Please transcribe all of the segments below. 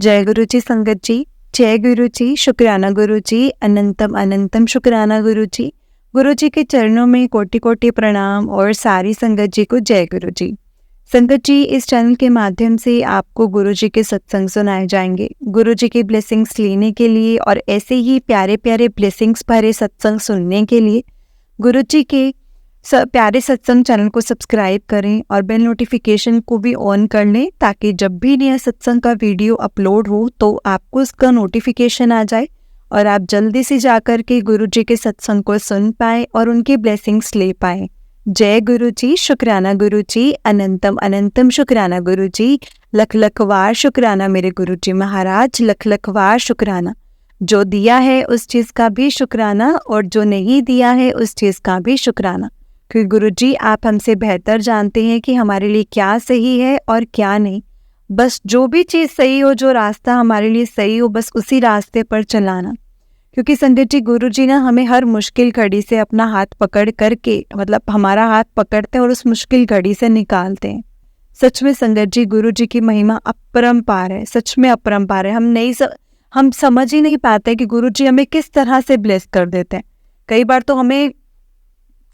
जय गुरु जी संगत जी, जय गुरु जी, शुक्राना गुरु जी, अनंतम अनंतम शुक्राना गुरु जी। गुरु जी के चरणों में कोटि कोटि प्रणाम और सारी संगत जी को जय गुरु जी। संगत जी, इस चैनल के माध्यम से आपको गुरु जी के सत्संग सुनाए जाएंगे। गुरु जी की ब्लेसिंग्स लेने के लिए और ऐसे ही प्यारे प्यारे ब्लेसिंग्स भरे सत्संग सुनने के लिए गुरु जी के प्यारे सत्संग चैनल को सब्सक्राइब करें और बेल नोटिफिकेशन को भी ऑन कर लें, ताकि जब भी नया सत्संग का वीडियो अपलोड हो तो आपको उसका नोटिफिकेशन आ जाए और आप जल्दी से जाकर के गुरु जी के सत्संग को सुन पाए और उनकी ब्लेसिंग्स ले पाए। जय गुरु जी, शुक्राना गुरु जी, अनंतम अनंतम शुक्राना गुरु जी। लख लख वार शुक्राना मेरे गुरु जी महाराज, लख लख वार शुक्राना। जो दिया है उस चीज़ का भी शुक्राना और जो नहीं दिया है उस चीज़ का भी शुक्राना, क्योंकि गुरु जी आप हमसे बेहतर जानते हैं कि हमारे लिए क्या सही है और क्या नहीं। बस जो भी चीज़ सही हो, जो रास्ता हमारे लिए सही हो, बस उसी रास्ते पर चलाना। क्योंकि संगत जी, गुरु जी ना हमें हर मुश्किल घड़ी से अपना हाथ पकड़ करके, मतलब हमारा हाथ पकड़ते हैं और उस मुश्किल घड़ी से निकालते हैं। सच में संगत जी, गुरु जी की महिमा अपरंपार है, सच में अपरंपार है। हम समझ ही नहीं पाते कि गुरु जी हमें किस तरह से ब्लेस कर देते हैं। कई बार तो हमें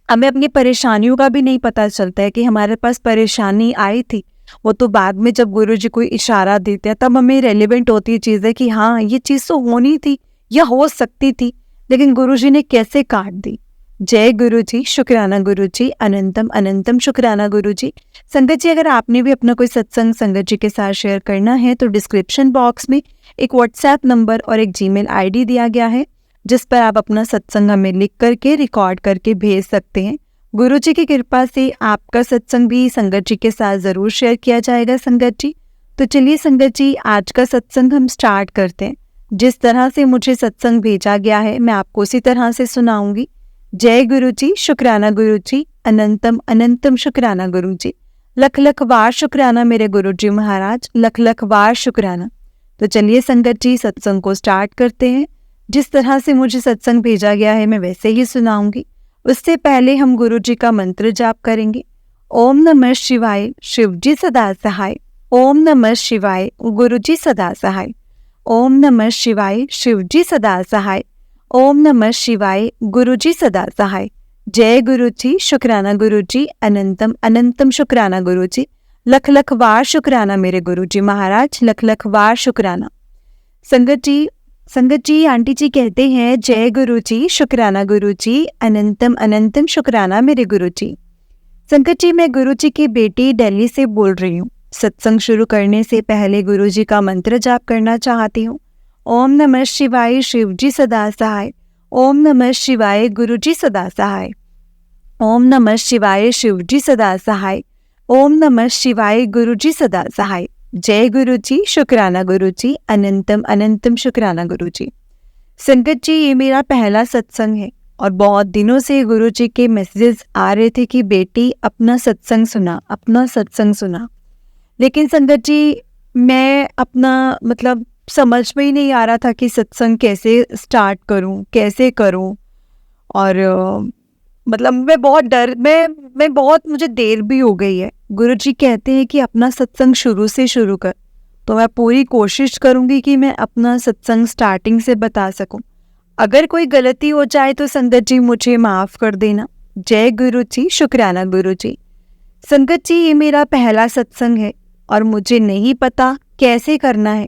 अपनी परेशानियों का भी नहीं पता चलता है कि हमारे पास परेशानी आई थी। वो तो बाद में जब गुरु जी कोई इशारा देते हैं तब हमें रेलेवेंट होती है चीज़ें कि हाँ, ये चीज़ तो होनी थी या हो सकती थी, लेकिन गुरु जी ने कैसे काट दी। जय गुरु जी, शुक्राना गुरु जी, अनंतम अनंतम शुक्राना गुरु जी। संगत जी, अगर आपने भी अपना कोई सत्संग संगत जी के साथ शेयर करना है तो डिस्क्रिप्शन बॉक्स में एक व्हाट्सएप नंबर और एक जीमेल आईडी दिया गया है, जिस पर आप अपना सत्संग हमें लिख करके रिकॉर्ड करके भेज सकते हैं। गुरु जी की कृपा से आपका सत्संग भी संगत जी के साथ ज़रूर शेयर किया जाएगा संगत जी। तो चलिए संगत जी, आज का सत्संग हम स्टार्ट करते हैं। जिस तरह से मुझे सत्संग भेजा गया है मैं आपको उसी तरह से सुनाऊंगी। जय गुरु जी, शुक्राना गुरु जी, अनंतम अनंतम शुक्राना गुरु जी। लख लख वार शुक्राना मेरे गुरु जी महाराज, लख लख वार शुक्राना। तो चलिए संगत जी, सत्संग को स्टार्ट करते हैं। जिस तरह से मुझे सत्संग भेजा गया है मैं वैसे ही सुनाऊंगी। उससे पहले हम गुरु जी का मंत्र जाप करेंगे। ओम नमः शिवाय, शिव जी सदा सहाय। ओम नमः शिवाय, गुरु जी सदा सहाय। ओम नमः शिवाय, शिव जी सदा सहाय। ओम नमः शिवाय, गुरु जी सदा सहाय। जय गुरु जी, शुक्राना गुरु जी, अनंतम अनंतम शुक्राना गुरु जी। लख लख वार शुक्राना मेरे गुरु जी महाराज, लख लख वार शुक्राना। संगत जी, आंटी जी कहते हैं जय गुरु जी, शुक्राना गुरु जी, अनंतम अनंतम शुक्राना मेरे गुरु जी। संगत जी, मैं गुरु जी की बेटी दिल्ली से बोल रही हूँ। सत्संग शुरू करने से पहले गुरु जी का मंत्र जाप करना चाहती हूँ। ओम नमः शिवाय, शिव जी सदा सहाय। ओम नमः शिवाय, गुरु जी सदा सहाय। ओम नमः शिवाय, शिव जी सदा सहाय। ओम नमः शिवाय, गुरु जी सदा सहाय। जय गुरु जी, शुक्राना गुरु जी, अनंतम अनंतम शुक्राना गुरु जी। संगत जी, ये मेरा पहला सत्संग है और बहुत दिनों से गुरु जी के मैसेजेस आ रहे थे कि बेटी अपना सत्संग सुना, अपना सत्संग सुना। लेकिन संगत जी, मैं अपना समझ में ही नहीं आ रहा था कि सत्संग कैसे स्टार्ट करूं, कैसे करूं। और मुझे देर भी हो गई है। गुरु जी कहते हैं कि अपना सत्संग शुरू से शुरू कर, तो मैं पूरी कोशिश करूंगी कि मैं अपना सत्संग स्टार्टिंग से बता सकूं। अगर कोई गलती हो जाए तो संगत जी मुझे माफ़ कर देना। जय गुरु जी, शुक्राना गुरु जी। संगत जी, ये मेरा पहला सत्संग है और मुझे नहीं पता कैसे करना है।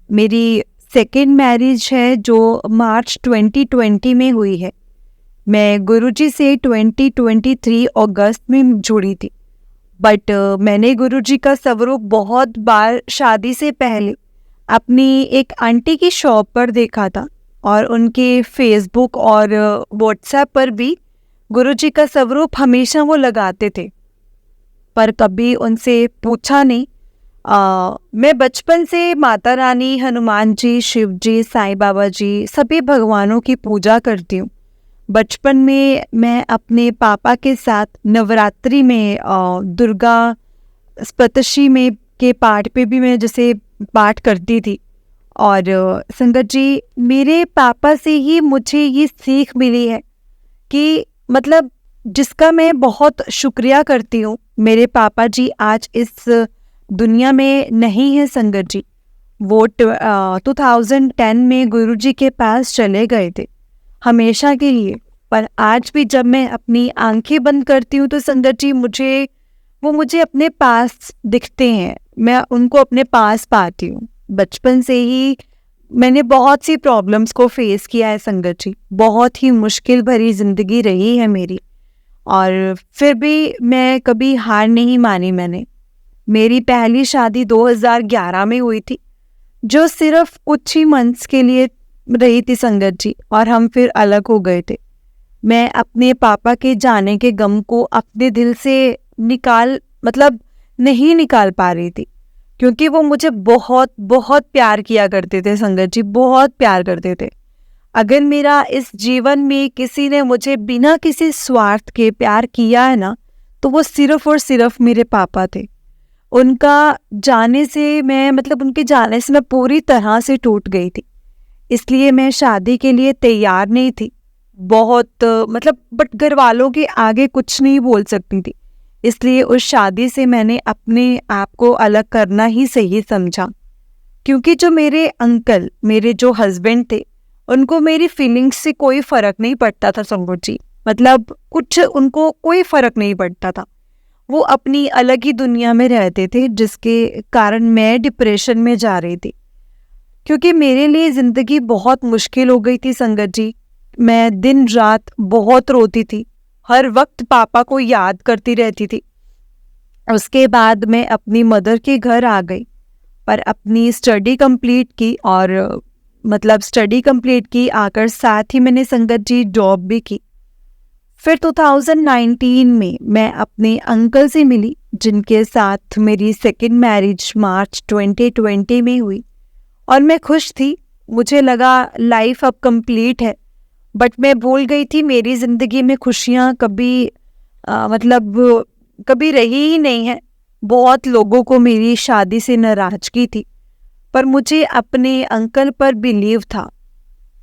मेरी सेकेंड मैरिज है जो मार्च 2020 में हुई है। मैं गुरुजी से 2023 अगस्त में जुड़ी थी। बट मैंने गुरुजी का स्वरूप बहुत बार शादी से पहले अपनी एक आंटी की शॉप पर देखा था और उनके फेसबुक और व्हाट्सएप पर भी गुरुजी का स्वरूप हमेशा वो लगाते थे, पर कभी उनसे पूछा नहीं। मैं बचपन से माता रानी, हनुमान जी, शिव जी, साईं बाबा जी, सभी भगवानों की पूजा करती हूँ। बचपन में मैं अपने पापा के साथ नवरात्रि में दुर्गा सप्तशती में के पाठ पे भी मैं जैसे पाठ करती थी। और संगत जी, मेरे पापा से ही मुझे ये सीख मिली है कि जिसका मैं बहुत शुक्रिया करती हूँ। मेरे पापा जी आज इस दुनिया में नहीं है संगत जी, वो 2010 में गुरुजी के पास चले गए थे हमेशा के लिए। पर आज भी जब मैं अपनी आंखें बंद करती हूँ तो संगत जी मुझे अपने पास दिखते हैं, मैं उनको अपने पास पाती हूँ। बचपन से ही मैंने बहुत सी प्रॉब्लम्स को फेस किया है संगत जी, बहुत ही मुश्किल भरी ज़िंदगी रही है मेरी, और फिर भी मैं कभी हार नहीं मानी। मेरी पहली शादी 2011 में हुई थी, जो सिर्फ कुछ ही मंथ्स के लिए रही थी संगत जी, और हम फिर अलग हो गए थे। मैं अपने पापा के जाने के गम को अपने दिल से नहीं निकाल पा रही थी, क्योंकि वो मुझे बहुत बहुत प्यार किया करते थे संगत जी, बहुत प्यार करते थे। अगर मेरा इस जीवन में किसी ने मुझे बिना किसी स्वार्थ के प्यार किया है ना, तो वो सिर्फ और सिर्फ मेरे पापा थे। उनके जाने से मैं पूरी तरह से टूट गई थी, इसलिए मैं शादी के लिए तैयार नहीं थी। बट घर वालों के आगे कुछ नहीं बोल सकती थी, इसलिए उस शादी से मैंने अपने आप को अलग करना ही सही समझा। क्योंकि जो मेरे अंकल, मेरे जो हस्बैंड थे, उनको मेरी फीलिंग्स से कोई फ़र्क नहीं पड़ता था संगत जी, कुछ उनको कोई फ़र्क नहीं पड़ता था। वो अपनी अलग ही दुनिया में रहते थे, जिसके कारण मैं डिप्रेशन में जा रही थी, क्योंकि मेरे लिए ज़िंदगी बहुत मुश्किल हो गई थी संगत जी। मैं दिन रात बहुत रोती थी, हर वक्त पापा को याद करती रहती थी। उसके बाद मैं अपनी मदर के घर आ गई, पर अपनी स्टडी कंप्लीट की, और स्टडी कंप्लीट की आकर साथ ही मैंने संगत जी जॉब भी की। फिर 2019 में मैं अपने अंकल से मिली, जिनके साथ मेरी सेकंड मैरिज मार्च 2020 में हुई, और मैं खुश थी। मुझे लगा लाइफ अब कंप्लीट है, बट मैं भूल गई थी मेरी ज़िंदगी में खुशियाँ कभी रही ही नहीं है। बहुत लोगों को मेरी शादी से नाराज़गी थी, पर मुझे अपने अंकल पर बिलीव था।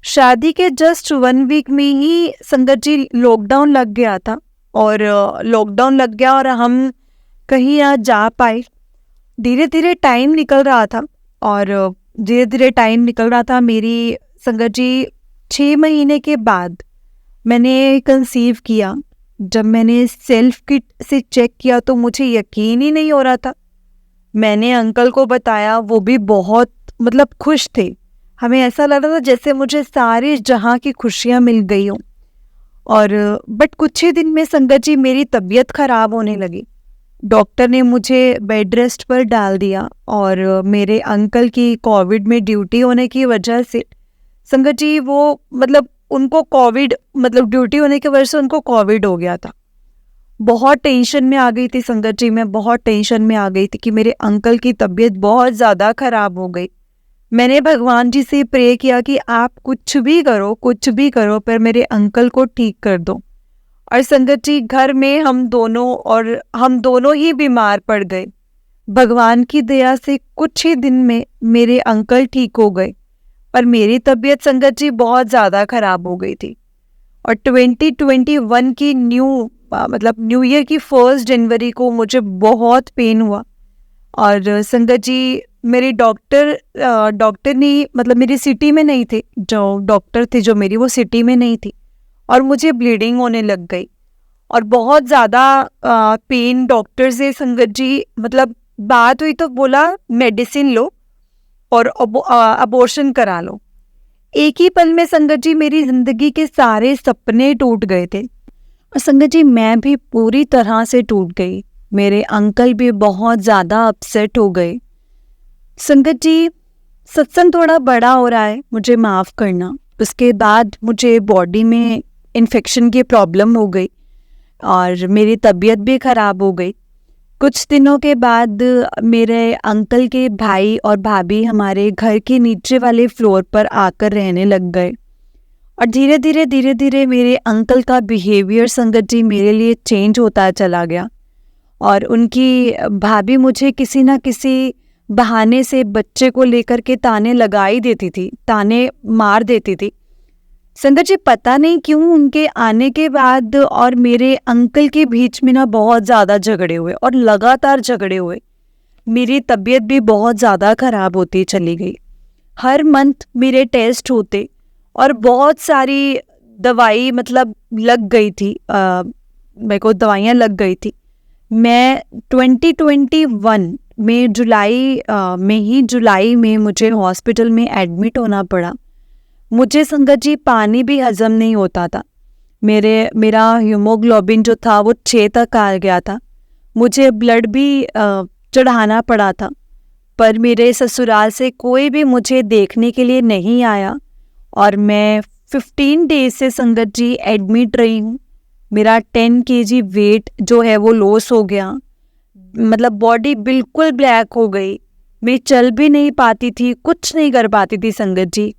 शादी के जस्ट 1 वीक में ही संगत जी लॉकडाउन लग गया था, और हम कहीं ना जा पाए। धीरे धीरे टाइम निकल रहा था मेरी संगत जी। 6 महीने के बाद मैंने कंसीव किया। जब मैंने सेल्फ किट से चेक किया तो मुझे यकीन ही नहीं हो रहा था। मैंने अंकल को बताया, वो भी बहुत खुश थे। हमें ऐसा लग रहा था जैसे मुझे सारी जहां की खुशियां मिल गई हों। और बट कुछ ही दिन में संगत जी मेरी तबीयत खराब होने लगी। डॉक्टर ने मुझे बेड रेस्ट पर डाल दिया, और मेरे अंकल की कोविड में ड्यूटी होने की वजह से संगत जी उनको कोविड ड्यूटी होने की वजह से उनको कोविड हो गया था। बहुत टेंशन में आ गई थी संगत जी, मैं बहुत टेंशन में आ गई थी कि मेरे अंकल की तबीयत बहुत ज़्यादा खराब हो गई। मैंने भगवान जी से प्रे किया कि आप कुछ भी करो पर मेरे अंकल को ठीक कर दो। और संगत जी घर में हम दोनों ही बीमार पड़ गए। भगवान की दया से कुछ ही दिन में मेरे अंकल ठीक हो गए, पर मेरी तबीयत संगत जी बहुत ज़्यादा खराब हो गई थी। और 2021 की न्यू ईयर की 1 जनवरी को मुझे बहुत पेन हुआ। और संगत जी मेरे डॉक्टर ने मेरी सिटी में नहीं थे, जो डॉक्टर थे जो मेरी, वो सिटी में नहीं थी, और मुझे ब्लीडिंग होने लग गई और बहुत ज़्यादा पेन। डॉक्टर से संगत जी बात हुई तो बोला मेडिसिन लो और अबॉर्शन करा लो। एक ही पल में संगत जी मेरी ज़िंदगी के सारे सपने टूट गए थे, और संगत जी मैं भी पूरी तरह से टूट गई। मेरे अंकल भी बहुत ज़्यादा अपसेट हो गए। संगत जी सत्संग थोड़ा बड़ा हो रहा है, मुझे माफ़ करना। उसके बाद मुझे बॉडी में इन्फेक्शन की प्रॉब्लम हो गई और मेरी तबीयत भी ख़राब हो गई। कुछ दिनों के बाद मेरे अंकल के भाई और भाभी हमारे घर के नीचे वाले फ्लोर पर आकर रहने लग गए, और धीरे धीरे मेरे अंकल का बिहेवियर संगत जी मेरे लिए चेंज होता चला गया। और उनकी भाभी मुझे किसी ना किसी बहाने से बच्चे को लेकर के ताने लगा ही देती थी, ताने मार देती थी। संगत जी पता नहीं क्यों उनके आने के बाद और मेरे अंकल के बीच में ना बहुत ज़्यादा झगड़े हुए, और लगातार झगड़े हुए। मेरी तबीयत भी बहुत ज़्यादा ख़राब होती चली गई। हर मंथ मेरे टेस्ट होते और बहुत सारी दवाई मतलब लग गई थी, मेरे को दवाइयाँ लग गई थी। मैं 2021 में जुलाई में मुझे हॉस्पिटल में एडमिट होना पड़ा। मुझे संगत जी पानी भी हजम नहीं होता था। मेरा हीमोग्लोबिन जो था वो 6 तक आ गया था। मुझे ब्लड भी चढ़ाना पड़ा था, पर मेरे ससुराल से कोई भी मुझे देखने के लिए नहीं आया और मैं 15 डेज से संगत जी एडमिट रही हूँ। मेरा 10 kg वेट जो है वो लॉस हो गया, मतलब बॉडी बिल्कुल ब्लैक हो गई। मैं चल भी नहीं पाती थी, कुछ नहीं कर पाती थी संगत जी।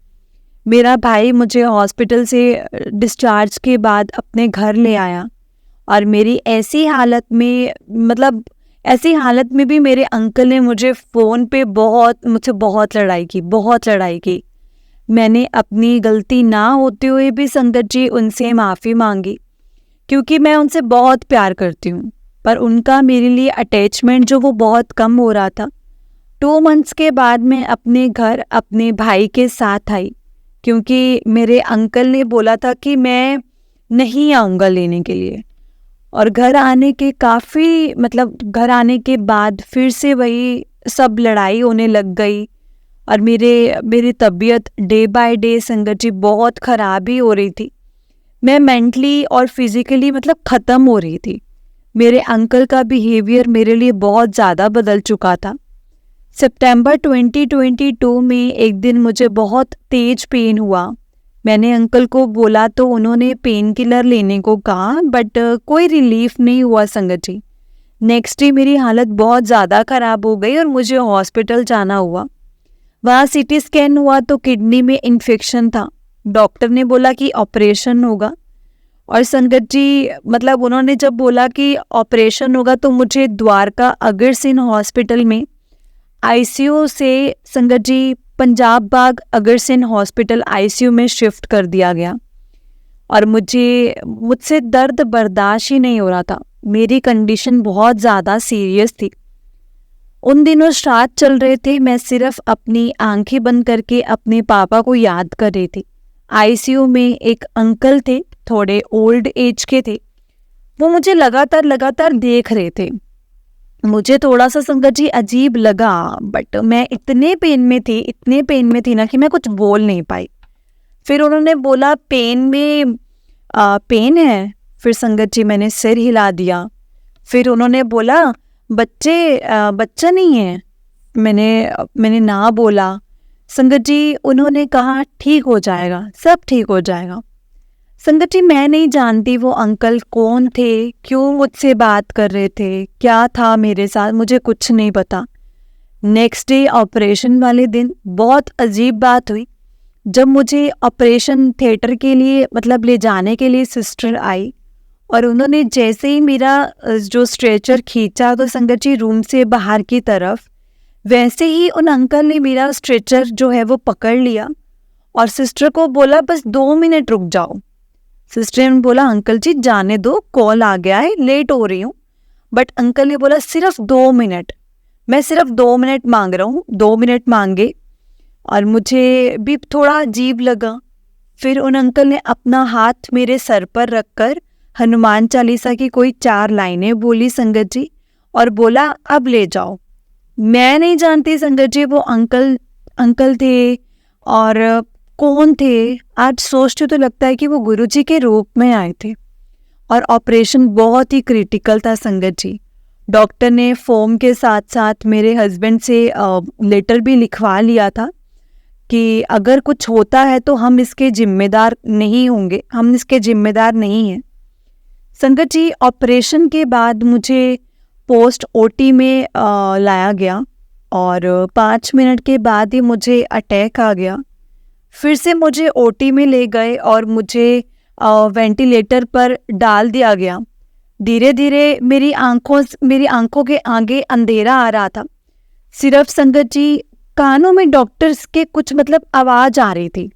मेरा भाई मुझे हॉस्पिटल से डिस्चार्ज के बाद अपने घर ले आया और मेरी ऐसी हालत में भी मेरे अंकल ने मुझे फ़ोन पे मुझसे बहुत लड़ाई की। मैंने अपनी गलती ना होते हुए भी संगत जी उनसे माफ़ी मांगी, क्योंकि मैं उनसे बहुत प्यार करती हूँ, पर उनका मेरे लिए अटैचमेंट जो वो बहुत कम हो रहा था। 2 मंथ्स के बाद मैं अपने घर अपने भाई के साथ आई, क्योंकि मेरे अंकल ने बोला था कि मैं नहीं आऊँगा लेने के लिए। और घर आने के बाद फिर से वही सब लड़ाई होने लग गई और मेरी तबीयत डे बाय डे संगत जी बहुत ख़राब ही हो रही थी। मैं मेंटली और फिज़िकली मतलब ख़त्म हो रही थी। मेरे अंकल का बिहेवियर मेरे लिए बहुत ज़्यादा बदल चुका था। सितंबर 2022 में एक दिन मुझे बहुत तेज पेन हुआ। मैंने अंकल को बोला तो उन्होंने पेन किलर लेने को कहा, बट कोई रिलीफ नहीं हुआ संगत जी। नेक्स्ट डे मेरी हालत बहुत ज़्यादा ख़राब हो गई और मुझे हॉस्पिटल जाना हुआ। वहाँ सीटी स्कैन हुआ तो किडनी में इन्फेक्शन था। डॉक्टर ने बोला कि ऑपरेशन होगा और संगत जी मतलब उन्होंने जब बोला कि ऑपरेशन होगा तो मुझे द्वारका अग्रसेन हॉस्पिटल में आईसीयू से संगत जी पंजाब बाग अग्रसेन हॉस्पिटल आईसीयू में शिफ्ट कर दिया गया और मुझसे दर्द बर्दाश्त ही नहीं हो रहा था। मेरी कंडीशन बहुत ज़्यादा सीरियस थी। उन दिनों श्राद्ध चल रहे थे। मैं सिर्फ अपनी आंखें बंद करके अपने पापा को याद कर रही थी। आईसीयू में एक अंकल थे, थोड़े ओल्ड एज के थे। वो मुझे लगातार देख रहे थे। मुझे थोड़ा सा संगत जी अजीब लगा, बट मैं इतने पेन में थी ना कि मैं कुछ बोल नहीं पाई। फिर उन्होंने बोला पेन है। फिर संगत जी मैंने सिर हिला दिया। फिर उन्होंने बोला बच्चा नहीं है। मैंने ना बोला। संगत जी उन्होंने कहा ठीक हो जाएगा, सब ठीक हो जाएगा। संगत जी मैं नहीं जानती वो अंकल कौन थे, क्यों मुझसे बात कर रहे थे, क्या था मेरे साथ, मुझे कुछ नहीं पता। नेक्स्ट डे ऑपरेशन वाले दिन बहुत अजीब बात हुई। जब मुझे ऑपरेशन थिएटर के लिए मतलब ले जाने के लिए सिस्टर आई और उन्होंने जैसे ही मेरा जो स्ट्रेचर खींचा तो संगत जी रूम से बाहर की तरफ, वैसे ही उन अंकल ने मेरा स्ट्रेचर जो है वो पकड़ लिया और सिस्टर को बोला बस 2 मिनट रुक जाओ। सिस्टर ने बोला अंकल जी जाने दो, कॉल आ गया है, लेट हो रही हूँ। बट अंकल ने बोला सिर्फ 2 मिनट। मैं सिर्फ 2 मिनट मांग रहा हूँ। 2 मिनट मांगे और मुझे भी थोड़ा अजीब लगा। फिर उन अंकल ने अपना हाथ मेरे सर पर रखकर हनुमान चालीसा की कोई 4 लाइनें बोली संगत जी और बोला अब ले जाओ। मैं नहीं जानती संगत जी वो अंकल थे और कौन थे। आज सोचते तो लगता है कि वो गुरुजी के रूप में आए थे। और ऑपरेशन बहुत ही क्रिटिकल था संगत जी। डॉक्टर ने फॉर्म के साथ साथ मेरे हस्बैंड से लेटर भी लिखवा लिया था कि अगर कुछ होता है तो हम इसके जिम्मेदार नहीं होंगे, हम इसके जिम्मेदार नहीं हैं। संगत जी ऑपरेशन के बाद मुझे पोस्ट ओटी में लाया गया और 5 मिनट के बाद ही मुझे अटैक आ गया। फिर से मुझे ओटी में ले गए और मुझे वेंटिलेटर पर डाल दिया गया। धीरे धीरे मेरी आंखों के आगे अंधेरा आ रहा था। सिर्फ संगत जी कानों में डॉक्टर्स के कुछ मतलब आवाज़ आ रही थी।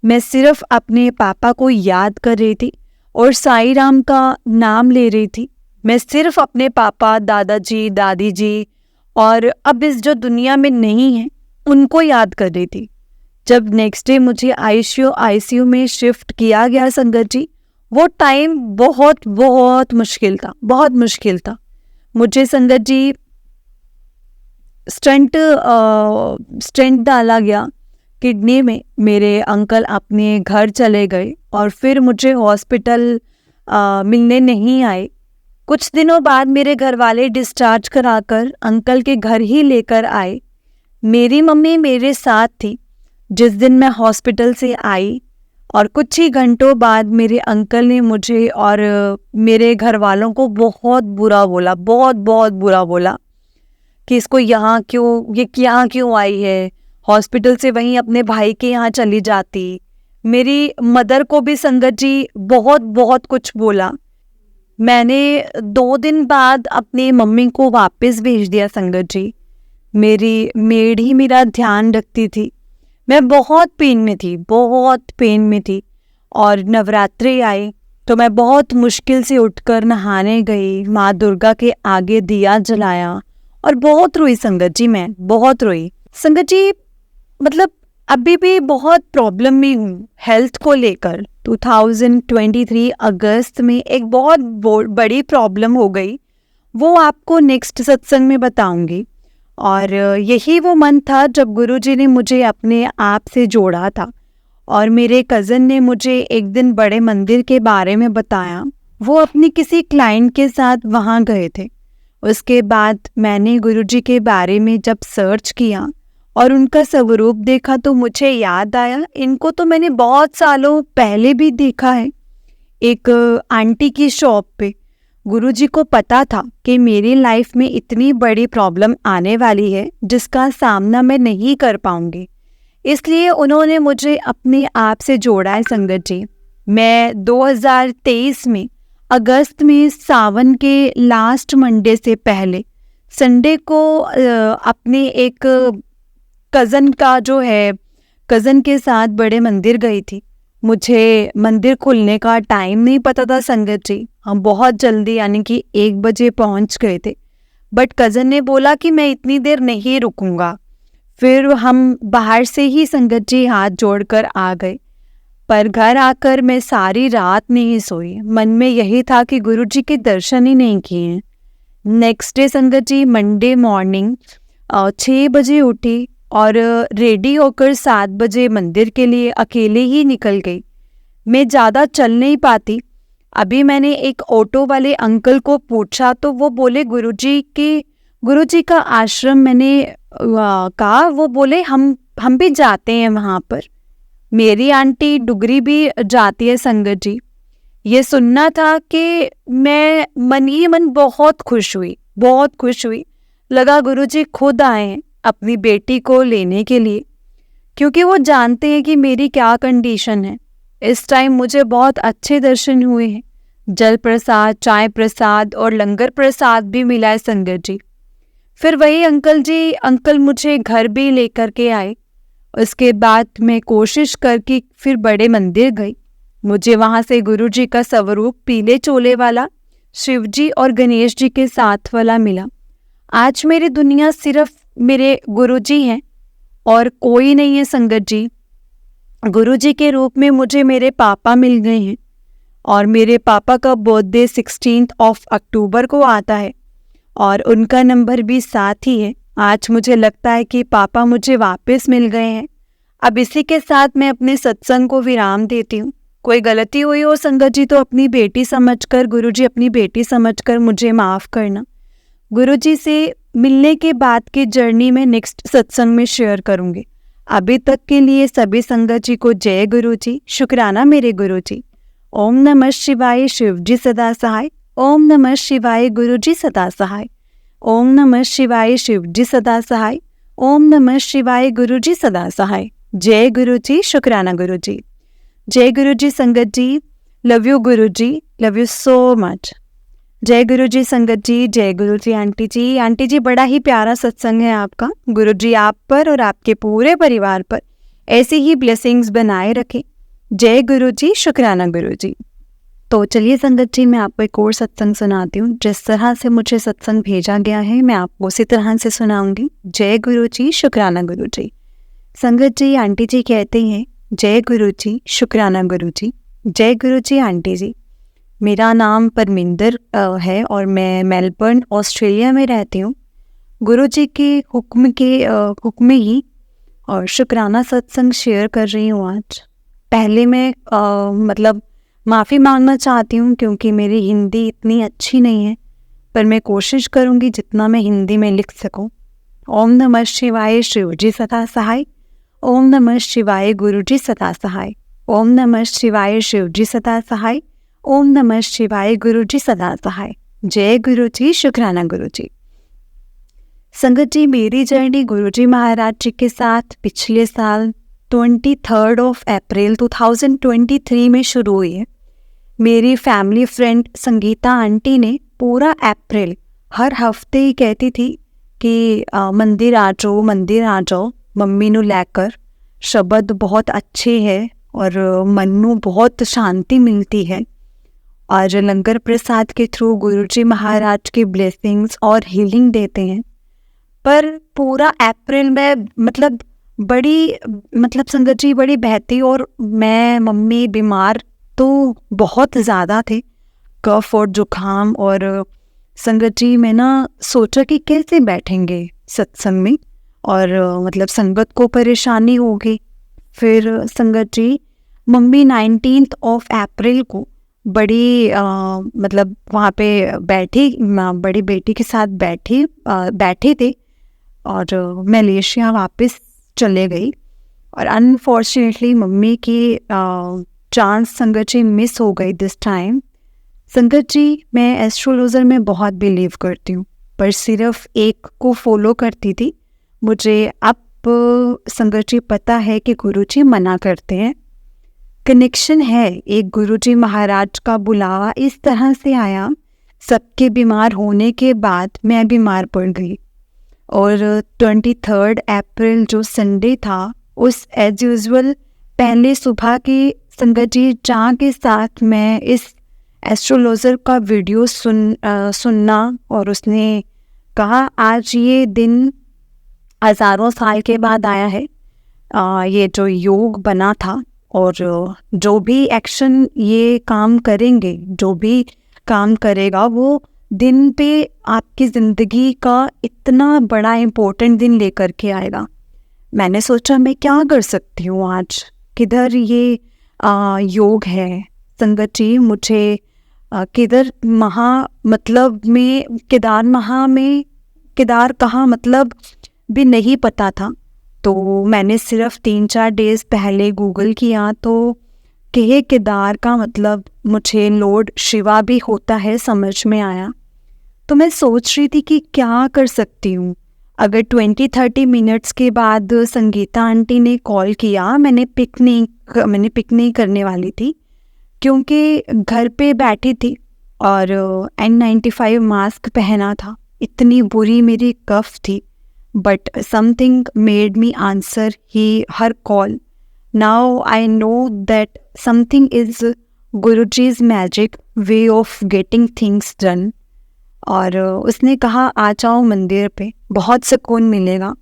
मैं सिर्फ अपने पापा को याद कर रही थी और साईं राम का नाम ले रही थी। मैं सिर्फ अपने पापा, दादाजी, दादी जी और अब इस जो दुनिया में नहीं है उनको याद कर रही थी। जब नेक्स्ट डे मुझे आईसीयू में शिफ्ट किया गया संगत जी, वो टाइम बहुत बहुत मुश्किल था, बहुत मुश्किल था। मुझे संगत जी स्टेंट डाला गया किडनी में। मेरे अंकल अपने घर चले गए और फिर मुझे हॉस्पिटल मिलने नहीं आए। कुछ दिनों बाद मेरे घर वाले डिस्चार्ज कराकर अंकल के घर ही लेकर आए। मेरी मम्मी मेरे साथ थी जिस दिन मैं हॉस्पिटल से आई, और कुछ ही घंटों बाद मेरे अंकल ने मुझे और मेरे घर वालों को बहुत बुरा बोला, बहुत बहुत बुरा बोला कि इसको ये यहाँ क्यों आई है, हॉस्पिटल से वहीं अपने भाई के यहाँ चली जाती। मेरी मदर को भी संगत जी बहुत बहुत कुछ बोला। मैंने 2 दिन बाद अपनी मम्मी को वापस भेज दिया संगत जी। मेरी मेड ही मेरा ध्यान रखती थी। मैं बहुत पेन में थी, बहुत पेन में थी। और नवरात्रि आई तो मैं बहुत मुश्किल से उठकर नहाने गई, माँ दुर्गा के आगे दिया जलाया और बहुत रोई संगत जी, मैं बहुत रोई संगत जी। मतलब अभी भी बहुत प्रॉब्लम में हूँ हेल्थ को लेकर। 2023 अगस्त में एक बहुत बड़ी प्रॉब्लम हो गई, वो आपको नेक्स्ट सत्संग में बताऊंगी। और यही वो मन था जब गुरुजी ने मुझे अपने आप से जोड़ा था। और मेरे कज़न ने मुझे एक दिन बड़े मंदिर के बारे में बताया। वो अपनी किसी क्लाइंट के साथ वहाँ गए थे। उसके बाद मैंने गुरुजी के बारे में जब सर्च किया और उनका स्वरूप देखा तो मुझे याद आया, इनको तो मैंने बहुत सालों पहले भी देखा है एक आंटी की शॉप पे। गुरुजी को पता था कि मेरी लाइफ में इतनी बड़ी प्रॉब्लम आने वाली है जिसका सामना मैं नहीं कर पाऊंगी, इसलिए उन्होंने मुझे अपने आप से जोड़ा है संगत जी। मैं 2023 में अगस्त में सावन के लास्ट मंडे से पहले संडे को अपने एक कज़न के साथ बड़े मंदिर गई थी। मुझे मंदिर खुलने का टाइम नहीं पता था संगत जी। हम बहुत जल्दी यानी कि 1 बजे पहुंच गए थे, बट कज़न ने बोला कि मैं इतनी देर नहीं रुकूंगा। फिर हम बाहर से ही संगत जी हाथ जोड़कर आ गए, पर घर आकर मैं सारी रात नहीं सोई। मन में यही था कि गुरुजी के दर्शन ही नहीं किए। नेक्स्ट डे संगत जी मंडे मॉर्निंग 6 बजे उठी और रेडी होकर 7 बजे मंदिर के लिए अकेले ही निकल गई। मैं ज़्यादा चल नहीं पाती। अभी मैंने एक ऑटो वाले अंकल को पूछा तो वो बोले गुरुजी का आश्रम। मैंने कहा, वो बोले हम भी जाते हैं वहाँ पर। मेरी आंटी डुगरी भी जाती है संगत जी। ये सुनना था कि मैं मन ही मन बहुत खुश हुई। लगा गुरुजी खुद आए हैं अपनी बेटी को लेने के लिए, क्योंकि वो जानते हैं कि मेरी क्या कंडीशन है। इस टाइम मुझे बहुत अच्छे दर्शन हुए हैं। जल प्रसाद, चाय प्रसाद और लंगर प्रसाद भी मिला है संगत जी। फिर वही अंकल मुझे घर भी लेकर के आए। उसके बाद मैं कोशिश करके फिर बड़े मंदिर गई। मुझे वहाँ से गुरुजी का स्वरूप पीले चोले वाला शिवजी और गणेश जी के साथ वाला मिला। आज मेरी दुनिया सिर्फ मेरे गुरुजी हैं और कोई नहीं है संगत जी। गुरुजी के रूप में मुझे मेरे पापा मिल गए हैं और मेरे पापा का बर्थडे 16 अक्टूबर को आता है और उनका नंबर भी साथ ही है। आज मुझे लगता है कि पापा मुझे वापस मिल गए हैं। अब इसी के साथ मैं अपने सत्संग को विराम देती हूँ। कोई गलती हुई हो संगत जी तो अपनी बेटी समझकर, गुरुजी अपनी बेटी समझकर मुझे माफ़ करना। गुरुजी से मिलने के बाद की जर्नी में नेक्स्ट सत्संग में शेयर करूँगी। अभी तक के लिए सभी संगत जी को जय गुरुजी, शुक्राना मेरे गुरुजी। ओम नमः शिवाय, शिवजी सदा सहाय। ओम नमः शिवाय, गुरुजी सदा सहाय। ओम नमः शिवाय, शिवजी सदा सहाय। ओम नमः शिवाय, गुरुजी सदा सहाय। जय गुरुजी, शुक्राना गुरुजी। जय गुरुजी संगत जी, love you Guruji, love you so much. जय गुरुजी संगत जी, जय गुरुजी आंटी जी। आंटी जी बड़ा ही प्यारा सत्संग है आपका। गुरुजी आप पर और आपके पूरे परिवार पर ऐसी ही ब्लेसिंग्स बनाए रखें। जय गुरुजी, शुक्राना गुरुजी। तो चलिए संगत जी, मैं आपको एक और सत्संग सुनाती हूँ। जिस तरह से मुझे सत्संग भेजा गया है मैं आपको उसी तरह से सुनाऊंगी। जय गुरु जी, शुक्राना गुरु जी। संगत जी, आंटी जी कहते हैं जय गुरु जी, शुक्राना गुरु जी। जय गुरु जी आंटी जी। मेरा नाम परमिंदर है और मैं मेलबर्न ऑस्ट्रेलिया में रहती हूँ। गुरु जी के हुक्म ही और शुक्राना सत्संग शेयर कर रही हूँ आज। पहले मैं मतलब माफ़ी मांगना चाहती हूँ क्योंकि मेरी हिंदी इतनी अच्छी नहीं है, पर मैं कोशिश करूँगी जितना मैं हिंदी में लिख सकूँ। ओम नमः शिवाय, शिव जी सदा सहाय। ओम नमः शिवाय, गुरु जी सदा सहाय। ओम नमः शिवाय, शिव जी सदा सहाय। ओम नमः शिवाय, गुरु जी सदा सहाय। जय गुरु जी, शुक्राना गुरु जी। संगत जी, मेरी जर्नी गुरु जी महाराज जी के साथ पिछले साल 23 अप्रैल 2023 में शुरू हुई है। मेरी फैमिली फ्रेंड संगीता आंटी ने पूरा अप्रैल हर हफ्ते ही कहती थी कि मंदिर आ जाओ मम्मी नू लैकर। शब्द बहुत अच्छे है और मन नू बहुत शांति मिलती है। और लंगर प्रसाद के थ्रू गुरुजी महाराज की ब्लेसिंग्स और हीलिंग देते हैं। पर पूरा अप्रैल में मतलब संगत जी बड़ी बहती और मैं मम्मी बीमार तो बहुत ज़्यादा थे, कफ और जुकाम। और संगत जी मैं ना सोचा कि कैसे बैठेंगे सत्संग में और मतलब संगत को परेशानी होगी। फिर संगत जी मम्मी 19 अप्रैल को बड़ी मतलब वहाँ पे बैठी, बड़ी बेटी के साथ बैठे थे और मलेशिया वापस चले गई। और अनफॉर्चुनेटली मम्मी की चांस संगत जी मिस हो गई दिस टाइम। संगत जी, मैं एस्ट्रोलॉजर में बहुत बिलीव करती हूँ, पर सिर्फ एक को फॉलो करती थी। मुझे अब संगत जी पता है कि गुरुजी मना करते हैं। कनेक्शन है, एक गुरुजी महाराज का बुलावा इस तरह से आया। सबके बीमार होने के बाद मैं बीमार पड़ गई और 23 अप्रैल जो संडे था उस एज यूजुअल पहले सुबह की संगत जी चाह के साथ मैं इस एस्ट्रोलॉजर का वीडियो सुनना, और उसने कहा आज ये दिन हज़ारों साल के बाद आया है। ये जो योग बना था और जो भी एक्शन ये काम करेंगे, जो भी काम करेगा वो दिन पे आपकी ज़िंदगी का इतना बड़ा इम्पोर्टेंट दिन लेकर के आएगा। मैंने सोचा मैं क्या कर सकती हूँ आज, किधर ये योग है। संगत जी मुझे किधर केदार कहाँ मतलब भी नहीं पता था। तो मैंने सिर्फ 3-4 डेज़ पहले गूगल किया तो केदार का मतलब मुझे लॉर्ड शिवा भी होता है समझ में आया। तो मैं सोच रही थी कि क्या कर सकती हूँ। अगर 20-30 मिनट्स के बाद संगीता आंटी ने कॉल किया, मैंने पिक नहीं करने वाली थी क्योंकि घर पे बैठी थी और N95 मास्क पहना था। इतनी बुरी मेरी कफ थी, but something made me answer her call. Now I know that something is Guruji's magic way of getting things done. और उसने कहा आ जाओ मंदिर पे, बहुत सुकून मिलेगा।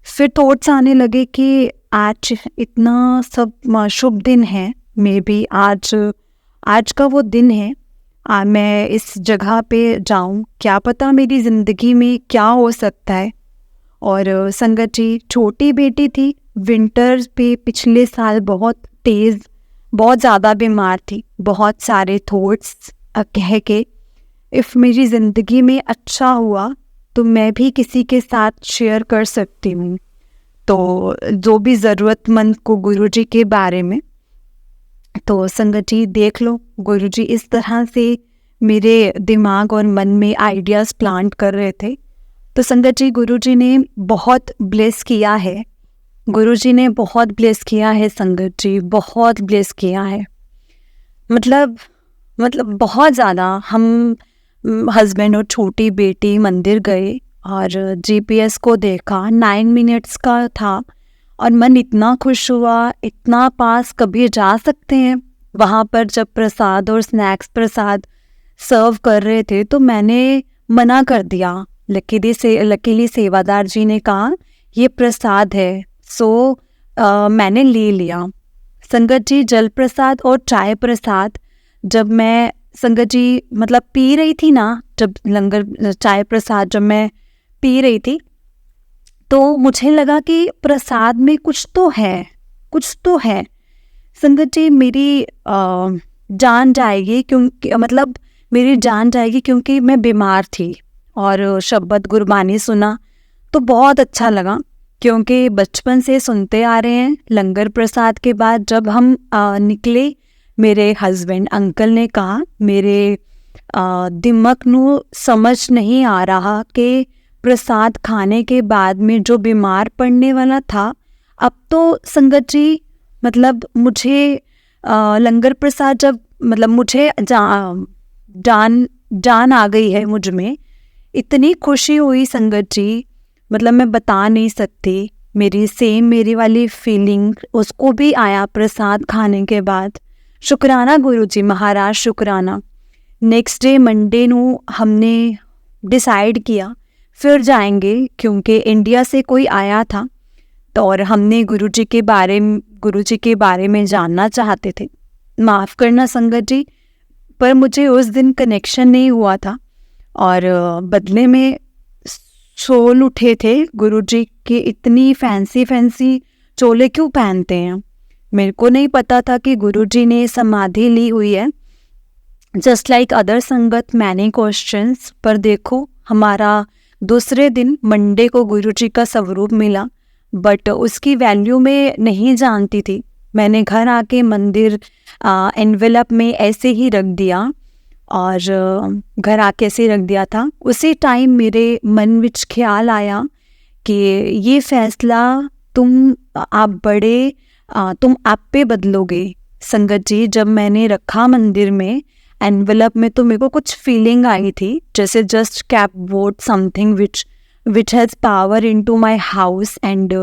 फिर थॉट्स आने लगे कि आज इतना सब शुभ दिन है, मे बी आज का वो दिन है। मैं इस जगह पे जाऊं, क्या पता मेरी ज़िंदगी में क्या हो सकता है। और संगत जी छोटी बेटी थी, विंटर्स पे पिछले साल बहुत ज़्यादा बीमार थी। बहुत सारे थॉट्स कह के इफ़ मेरी ज़िंदगी में अच्छा हुआ तो मैं भी किसी के साथ शेयर कर सकती हूँ, तो जो भी ज़रूरतमंद को गुरुजी के बारे में। तो संगत जी देख लो, गुरुजी इस तरह से मेरे दिमाग और मन में आइडियाज़ प्लांट कर रहे थे। तो संगत जी गुरुजी ने बहुत ब्लेस किया है, गुरुजी ने बहुत ब्लेस किया है। संगत जी बहुत ब्लेस किया है, मतलब बहुत ज़्यादा। हम हस्बैंड और छोटी बेटी मंदिर गए और GPS को देखा, 9 मिनट्स का था और मन इतना खुश हुआ, इतना पास कभी जा सकते हैं। वहाँ पर जब प्रसाद और स्नैक्स प्रसाद सर्व कर रहे थे तो मैंने मना कर दिया। लकीली सेवादार जी ने कहा ये प्रसाद है, सो मैंने ले लिया। संगत जी, जल प्रसाद और चाय प्रसाद जब मैं संगत जी मतलब पी रही थी ना, जब लंगर चाय प्रसाद जब मैं पी रही थी तो मुझे लगा कि प्रसाद में कुछ तो है। संगत जी, मेरी जान जाएगी क्योंकि मैं बीमार थी और शब्द गुरबानी सुना तो बहुत अच्छा लगा, क्योंकि बचपन से सुनते आ रहे हैं। लंगर प्रसाद के बाद जब हम निकले, मेरे हस्बैंड अंकल ने कहा मेरे दिमाग नू समझ नहीं आ रहा कि प्रसाद खाने के बाद में जो बीमार पड़ने वाला था, अब तो संगत जी मतलब मुझे लंगर प्रसाद जब मतलब मुझे जान आ गई है मुझ में, इतनी खुशी हुई संगत जी, मतलब मैं बता नहीं सकती। मेरी वाली फीलिंग उसको भी आया प्रसाद खाने के बाद। शुक्राना गुरुजी महाराज, शुक्राना। नेक्स्ट डे मंडे नू हमने डिसाइड किया फिर जाएंगे, क्योंकि इंडिया से कोई आया था तो और हमने गुरुजी के बारे में जानना चाहते थे। माफ़ करना संगत जी, पर मुझे उस दिन कनेक्शन नहीं हुआ था और बदले में सोल उठे थे गुरुजी के। इतनी फैंसी चोले क्यों पहनते हैं? मेरे को नहीं पता था कि गुरुजी ने समाधि ली हुई है। जस्ट लाइक अदर संगत मैनी क्वेश्चंस, पर देखो हमारा दूसरे दिन मंडे को गुरुजी का स्वरूप मिला, बट उसकी वैल्यू में नहीं जानती थी। मैंने घर आके मंदिर एनवेलप में ऐसे ही रख दिया और घर आके ऐसे ही रख दिया था। उसी टाइम मेरे मन विच ख्याल आया कि ये फैसला तुम आप पे बदलोगे। संगत जी, जब मैंने रखा मंदिर में एनवेलप में तो मेरे को कुछ फीलिंग आई थी, जैसे just cap vote something which has power into my house, and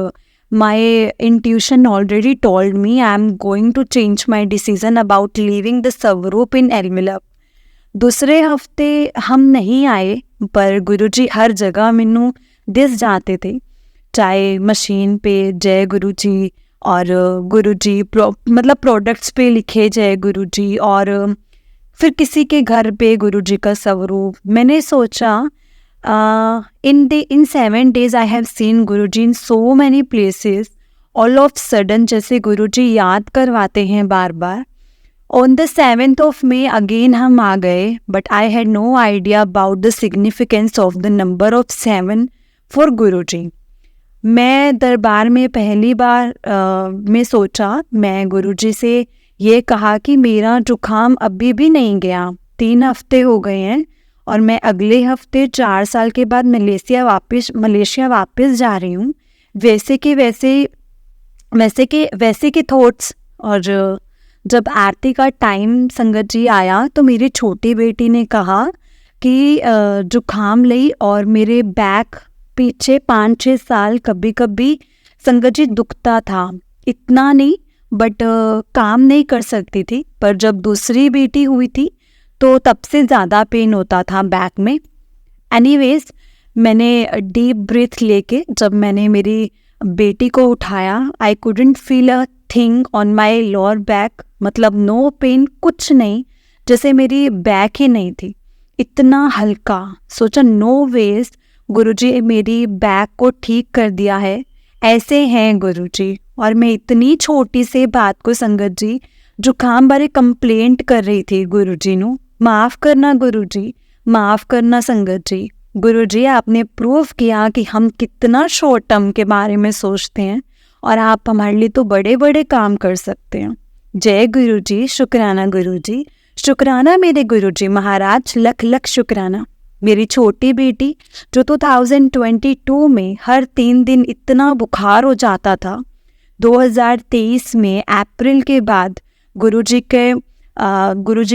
my intuition already told me I am going to change my decision about leaving the Swaroop in Envelope। दूसरे हफ्ते हम नहीं आए, पर गुरुजी हर जगह मैनू दिस जाते थे, चाहे मशीन पे जय गुरुजी और गुरुजी मतलब प्रोडक्ट्स पे लिखे जय गुरुजी, और फिर किसी के घर पे गुरुजी का स्वरूप। मैंने सोचा in 7 days I have seen Guruji in so many places, all of sudden जैसे गुरुजी याद करवाते हैं बार बार। On the 7th of May again हम आ गए, but I had no idea about the significance of the number of 7 for गुरुजी। मैं दरबार में पहली बार में सोचा, मैं गुरुजी से ये कहा कि मेरा जुकाम अभी भी नहीं गया, 3 हफ्ते हो गए हैं और मैं अगले हफ्ते 4 साल के बाद मलेशिया वापस जा रही हूँ। वैसे के थॉट्स। और जब आरती का टाइम संगत जी आया तो मेरी छोटी बेटी ने कहा कि जुकाम लई और मेरे बैक पीछे 5-6 साल कभी कभी संगत जी दुखता था, इतना नहीं बट काम नहीं कर सकती थी। पर जब दूसरी बेटी हुई थी तो तब से ज़्यादा पेन होता था बैक में। एनीवेज, मैंने डीप ब्रीथ लेके जब मैंने मेरी बेटी को उठाया, I couldn't feel a thing on my lower back, मतलब नो पेन, कुछ नहीं, जैसे मेरी बैक ही नहीं थी, इतना हल्का। सोचा नो वेज, गुरुजी मेरी बैक को ठीक कर दिया है, ऐसे हैं गुरुजी। और मैं इतनी छोटी से बात को संगत जी जुकाम बारे कंप्लेंट कर रही थी गुरुजी नू। माफ़ करना गुरुजी, माफ़ करना संगत जी। गुरुजी, आपने प्रूव किया कि हम कितना शॉर्ट टर्म के बारे में सोचते हैं और आप हमारे लिए तो बड़े बड़े काम कर सकते हैं। जय गुरुजी, शुक्राना गुरुजी, शुक्राना मेरे गुरुजी महाराज, लख लख शुक्राना। मेरी छोटी बेटी जो 2022 में हर 3 दिन इतना बुखार हो जाता था, 2023 में अप्रैल के बाद गुरुजी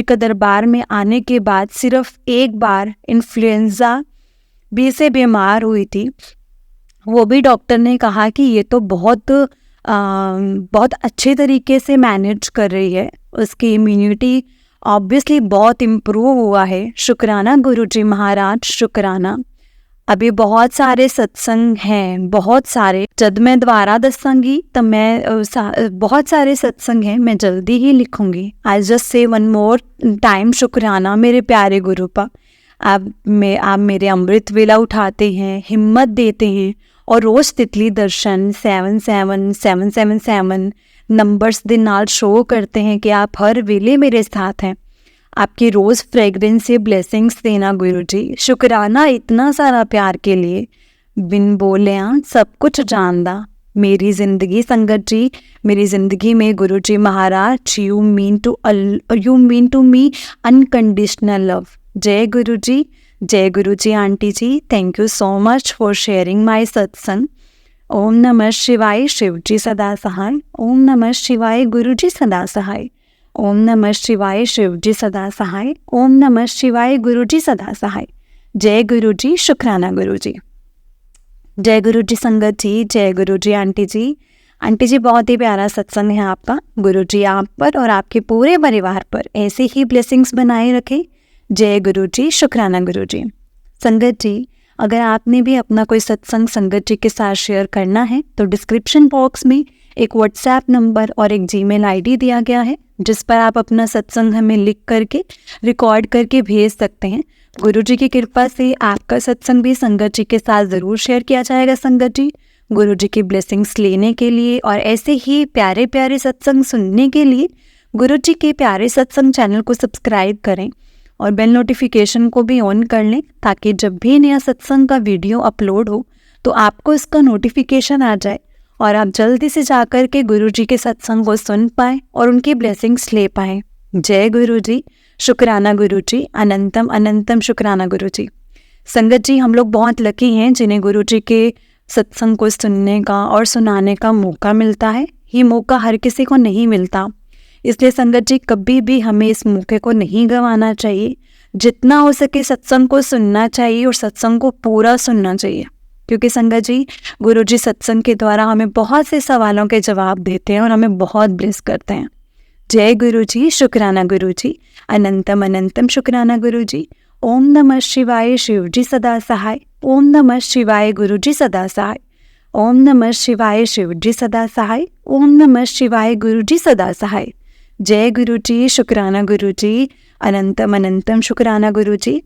का दरबार में आने के बाद सिर्फ एक बार इन्फ्लुएंजा बी से बीमार हुई थी, वो भी डॉक्टर ने कहा कि ये तो बहुत अच्छे तरीके से मैनेज कर रही है, उसकी इम्यूनिटी ऑब्वियसली बहुत इम्प्रूव हुआ है। शुक्राना गुरुजी महाराज, शुक्राना। अभी बहुत सारे सत्संग हैं, बहुत सारे। जब मैं दोबारा दसांगी तब मैं बहुत सारे सत्संग हैं, मैं जल्दी ही लिखूंगी। I just say one more time, शुक्राना मेरे प्यारे गुरुपा। आप मेरे अमृत वेला उठाते हैं, हिम्मत देते हैं और रोज़ तितली दर्शन 777777 नंबर्स ਦੇ ਨਾਲ शो करते हैं कि आप हर वेले मेरे साथ हैं। आपकी रोज़ फ्रेगरेंस से ब्लेसिंग्स देना गुरु जी। शुक्राना इतना सारा प्यार के लिए, बिन बोलिया सब कुछ जानदा। मेरी ज़िंदगी संगत जी, मेरी ज़िंदगी में Guru ji Maharaj, you mean to me unconditional love. जय गुरु जी आंटी जी, thank you so much for sharing my satsang. ओम नमः शिवाय, शिव जी सदा सहाय। ओम नमः शिवाय, गुरु जी सदा सहाय। ओम नमः शिवाय, शिव जी सदा सहाय। ओम नमः शिवाय, गुरु जी सदा सहाय। जय गुरु जी, शुक्राना गुरु जी। जय गुरु जी संगत जी, जय गुरु जी आंटी जी। आंटी जी बहुत ही प्यारा सत्संग है आपका। गुरु जी आप पर और आपके पूरे परिवार पर ऐसे ही ब्लेसिंग्स बनाए रखें। जय गुरु जी, शुक्राना गुरु जी। संगत जी, अगर आपने भी अपना कोई सत्संग संगत जी के साथ शेयर करना है तो डिस्क्रिप्शन बॉक्स में एक व्हाट्सएप नंबर और एक जीमेल आईडी दिया गया है, जिस पर आप अपना सत्संग हमें लिख करके रिकॉर्ड करके भेज सकते हैं। गुरु जी की कृपा से आपका सत्संग भी संगत जी के साथ ज़रूर शेयर किया जाएगा। संगत जी, गुरु जी की ब्लेसिंग्स लेने के लिए और ऐसे ही प्यारे प्यारे सत्संग सुनने के लिए गुरु जी के प्यारे सत्संग चैनल को सब्सक्राइब करें और बेल नोटिफिकेशन को भी ऑन कर लें, ताकि जब भी नया सत्संग का वीडियो अपलोड हो तो आपको इसका नोटिफिकेशन आ जाए और आप जल्दी से जाकर के गुरु जी के सत्संग को सुन पाएँ और उनकी ब्लेसिंग्स ले पाएँ। जय गुरु जी, शुक्राना गुरु जी, अनंतम अनंतम शुक्राना गुरु जी। संगत जी, हम लोग बहुत लकी हैं जिन्हें गुरु जी के सत्संग को सुनने का और सुनाने का मौका मिलता है। ये मौका हर किसी को नहीं मिलता, इसलिए संगत जी कभी भी हमें इस मौके को नहीं गंवाना चाहिए। जितना हो सके सत्संग को सुनना चाहिए और सत्संग को पूरा सुनना चाहिए, क्योंकि संगत जी गुरु जी सत्संग के द्वारा हमें बहुत से सवालों के जवाब देते हैं और हमें बहुत ब्लेस करते हैं। जय गुरु जी, शुक्राना गुरु जी, अनंतम अनंतम शुक्राना गुरु जी। ओम नमः शिवाय, शिव जी सदा सहाय। ओम नमः शिवाय, गुरु जी सदा सहाय। ओम नमः शिवाय, शिव जी सदा सहाय। ओम नमः शिवाय, गुरु जी सदा सहाय। जय गुरु जी, शुक्राना गुरु जी, अनंतम अनंतम शुक्राना गुरु जी।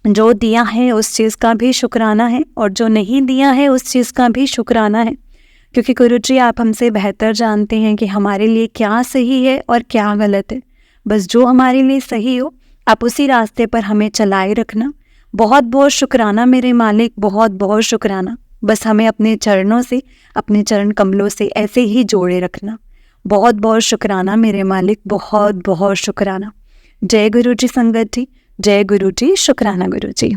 जो दिया है उस चीज़ का भी शुक्राना है और जो नहीं दिया है उस चीज़ का भी शुक्राना है, क्योंकि गुरु जी आप हमसे बेहतर जानते हैं कि हमारे लिए क्या सही है और क्या गलत है। बस जो हमारे लिए सही हो आप उसी रास्ते पर हमें चलाए रखना। बहुत बहुत शुक्राना मेरे मालिक, बहुत बहुत शुक्राना। बस हमें अपने चरणों से, अपने चरण कमलों से ऐसे ही जोड़े रखना। बहुत बहुत शुक्राना मेरे मालिक, बहुत बहुत शुक्राना। जय गुरु जी संगत जी, जय गुरु जी, शुक्राना गुरु जी।